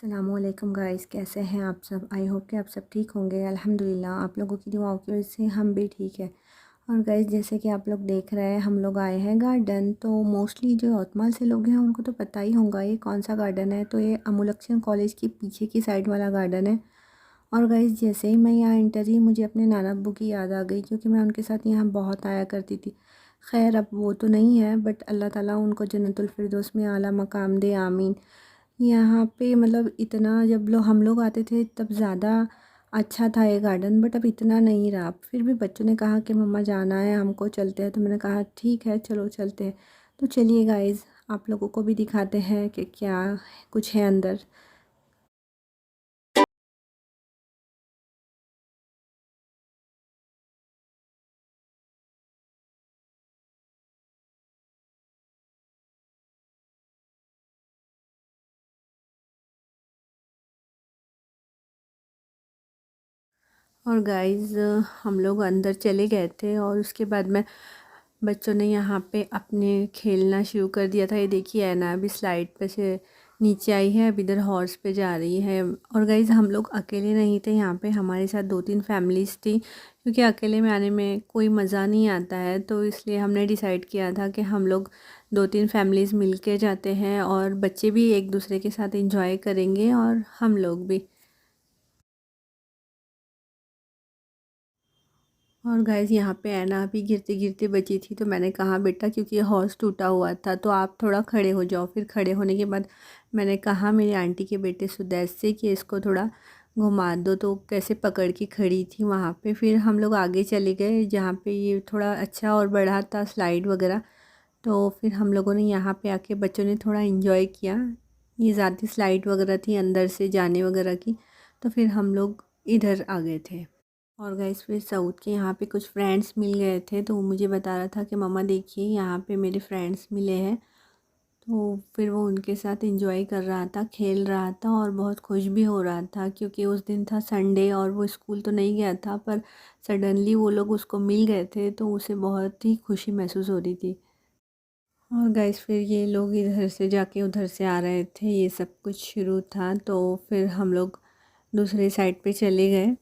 अस्सलामुअलैकुम गाइस, कैसे हैं आप सब। आई होप कि आप सब ठीक होंगे। अल्हम्दुलिल्लाह आप लोगों की दुआओं की वजह से हम भी ठीक है। और गाइस, जैसे कि आप लोग देख रहे हैं, हम लोग आए हैं गार्डन। तो मोस्टली जो यवतमाल से लोग हैं उनको तो पता ही होगा ये कौन सा गार्डन है। तो ये अमुलक्ष्ण कॉलेज की पीछे की साइड वाला गार्डन है। और गाइस, जैसे ही मैं यहाँ एंटर ही मुझे अपने नाना अब्बू की याद आ गई, क्योंकि मैं उनके साथ यहाँ बहुत आया करती थी। खैर अब वो तो नहीं है, बट अल्लाह ताला उनको जन्नतुल फिरदौस में आला मकाम दे, आमीन। यहाँ पे मतलब इतना जब हम लोग आते थे तब ज़्यादा अच्छा था ये गार्डन, बट अब इतना नहीं रहा। फिर भी बच्चों ने कहा कि मम्मा जाना है, हमको चलते हैं। तो मैंने कहा ठीक है, चलो चलते हैं। तो चलिए गाइस, आप लोगों को भी दिखाते हैं कि क्या कुछ है अंदर। और गाइस, हम लोग अंदर चले गए थे और उसके बाद में बच्चों ने यहाँ पे अपने खेलना शुरू कर दिया था। ये देखिए, ऐना अभी स्लाइड पे से नीचे आई है, अब इधर हॉर्स पे जा रही है। और गाइस, हम लोग अकेले नहीं थे यहाँ पे, हमारे साथ 2-3 फैमिलीज़ थी, क्योंकि अकेले में आने में कोई मज़ा नहीं आता है। तो इसलिए हमने डिसाइड किया था कि हम लोग 2-3 फैमिलीज़ मिल के जाते हैं, और बच्चे भी एक दूसरे के साथ इंजॉय करेंगे और हम लोग भी। और गाइस, यहाँ पे ऐना भी गिरते गिरते बची थी। तो मैंने कहा बेटा, क्योंकि ये हॉर्स टूटा हुआ था, तो आप थोड़ा खड़े हो जाओ। फिर खड़े होने के बाद मैंने कहा मेरी आंटी के बेटे सुदैस से कि इसको थोड़ा घुमा दो। तो कैसे पकड़ के खड़ी थी वहाँ पे। फिर हम लोग आगे चले गए जहाँ पे ये थोड़ा अच्छा और बड़ा था स्लाइड वगैरह। तो फिर हम लोगों ने यहाँ पे आके बच्चों ने थोड़ा इन्जॉय किया। ये ज़्यादा स्लाइड वगैरह थी अंदर से जाने वगैरह की। तो फिर हम लोग इधर आ गए थे। और गाइस, फिर साउथ के यहाँ पे कुछ फ्रेंड्स मिल गए थे। तो वो मुझे बता रहा था कि मम्मा देखिए, यहाँ पे मेरे फ्रेंड्स मिले हैं। तो फिर वो उनके साथ एंजॉय कर रहा था, खेल रहा था और बहुत खुश भी हो रहा था, क्योंकि उस दिन था संडे और वो स्कूल तो नहीं गया था, पर सडनली वो लोग उसको मिल गए थे। तो उसे बहुत ही खुशी महसूस हो रही थी। और गाइस, फिर ये लोग इधर से जाके उधर से आ रहे थे, ये सब कुछ शुरू था। तो फिर हम लोग दूसरे साइड पे चले गए।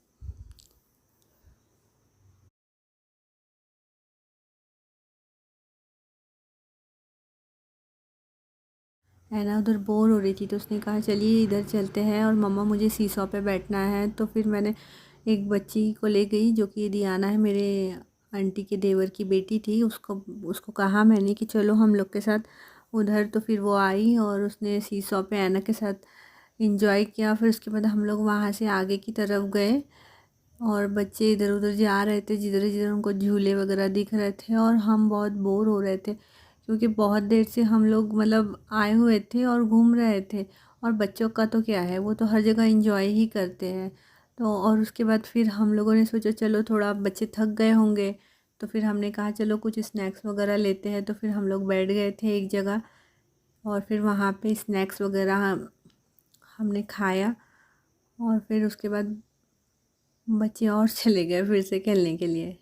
है ना, उधर बोर हो रही थी, तो उसने कहा चलिए इधर चलते हैं, और मम्मा मुझे सीसॉ पे बैठना है। तो फिर मैंने एक बच्ची को ले गई, जो कि दियाना है, मेरे आंटी के देवर की बेटी थी। उसको उसको कहा मैंने कि चलो हम लोग के साथ उधर। तो फिर वो आई और उसने सीसॉ पे ऐना के साथ इंजॉय किया। फिर उसके बाद हम लोग वहाँ से आगे की तरफ गए, और बच्चे इधर उधर जा रहे थे, जिधर जिधर उनको झूले वगैरह दिख रहे थे। और हम बहुत बोर हो रहे थे, क्योंकि बहुत देर से हम लोग मतलब आए हुए थे और घूम रहे थे। और बच्चों का तो क्या है, वो तो हर जगह एंजॉय ही करते हैं। तो और उसके बाद फिर हम लोगों ने सोचा चलो थोड़ा बच्चे थक गए होंगे, तो फिर हमने कहा चलो कुछ स्नैक्स वगैरह लेते हैं। तो फिर हम लोग बैठ गए थे एक जगह, और फिर वहाँ पे स्नैक्स वगैरह हमने खाया। और फिर उसके बाद बच्चे और चले गए फिर से खेलने के लिए।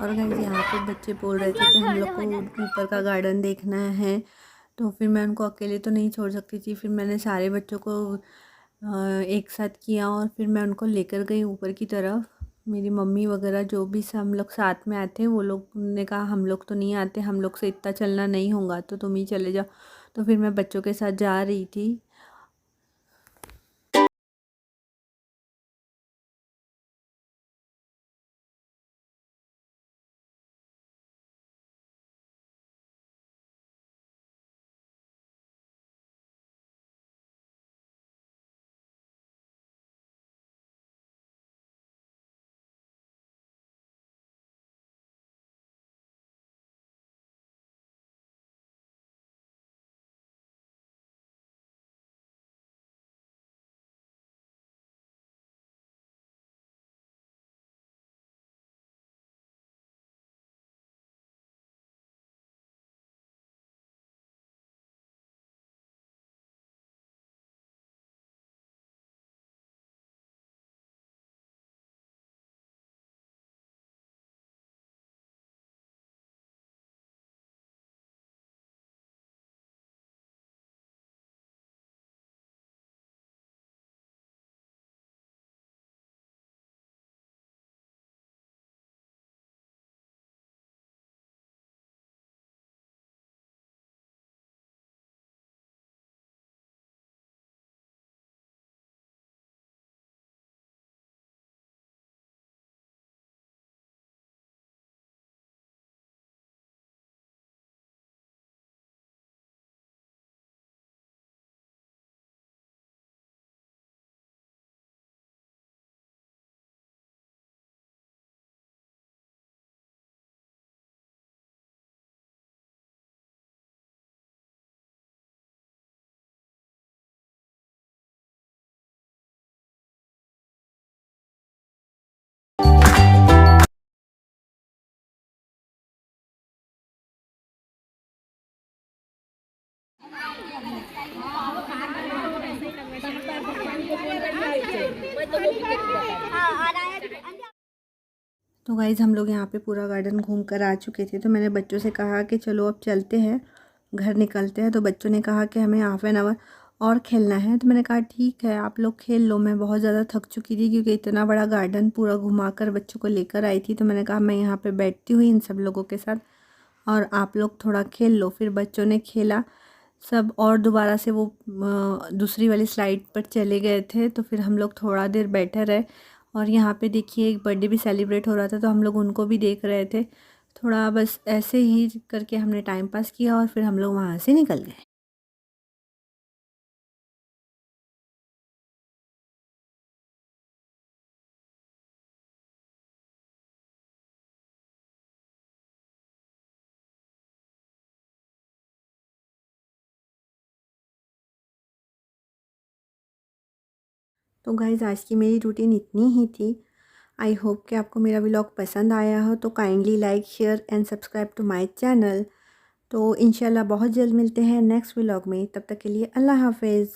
और गाइस, यहाँ पे बच्चे बोल रहे थे कि हम लोग को ऊपर का गार्डन देखना है। तो फिर मैं उनको अकेले तो नहीं छोड़ सकती थी। फिर मैंने सारे बच्चों को एक साथ किया, और फिर मैं उनको लेकर गई ऊपर की तरफ। मेरी मम्मी वगैरह जो भी हम लोग साथ में आए थे, वो लोग ने कहा हम लोग तो नहीं आते, हम लोग से इतना चलना नहीं होगा, तो तुम ही चले जाओ। तो फिर मैं बच्चों के साथ जा रही थी। तो गाइज़ हम लोग यहाँ पे पूरा गार्डन घूम कर आ चुके थे, तो मैंने बच्चों से कहा कि चलो अब चलते हैं, घर निकलते हैं। तो बच्चों ने कहा कि हमें हाफ़ एन आवर और खेलना है। तो मैंने कहा ठीक है आप लोग खेल लो, मैं बहुत ज़्यादा थक चुकी थी क्योंकि इतना बड़ा गार्डन पूरा घुमा कर बच्चों को लेकर आई थी। तो मैंने कहा मैं यहाँ पे बैठती हुई इन सब लोगों के साथ और आप लोग थोड़ा खेल लो। फिर बच्चों ने खेला सब और दोबारा से वो दूसरी वाली स्लाइड पर चले गए थे। तो फिर हम लोग थोड़ा देर बैठे रहे और यहाँ पे देखिए एक बर्थडे भी सेलिब्रेट हो रहा था, तो हम लोग उनको भी देख रहे थे। थोड़ा बस ऐसे ही करके हमने टाइम पास किया और फिर हम लोग वहाँ से निकल गए। तो गाइज़ आज की मेरी रूटीन इतनी ही थी। आई होप कि आपको मेरा व्लॉग पसंद आया हो, तो kindly like share and subscribe to my channel. तो इंशाल्लाह बहुत जल्द मिलते हैं नेक्स्ट व्लॉग में, तब तक के लिए अल्लाह हाफ़िज़।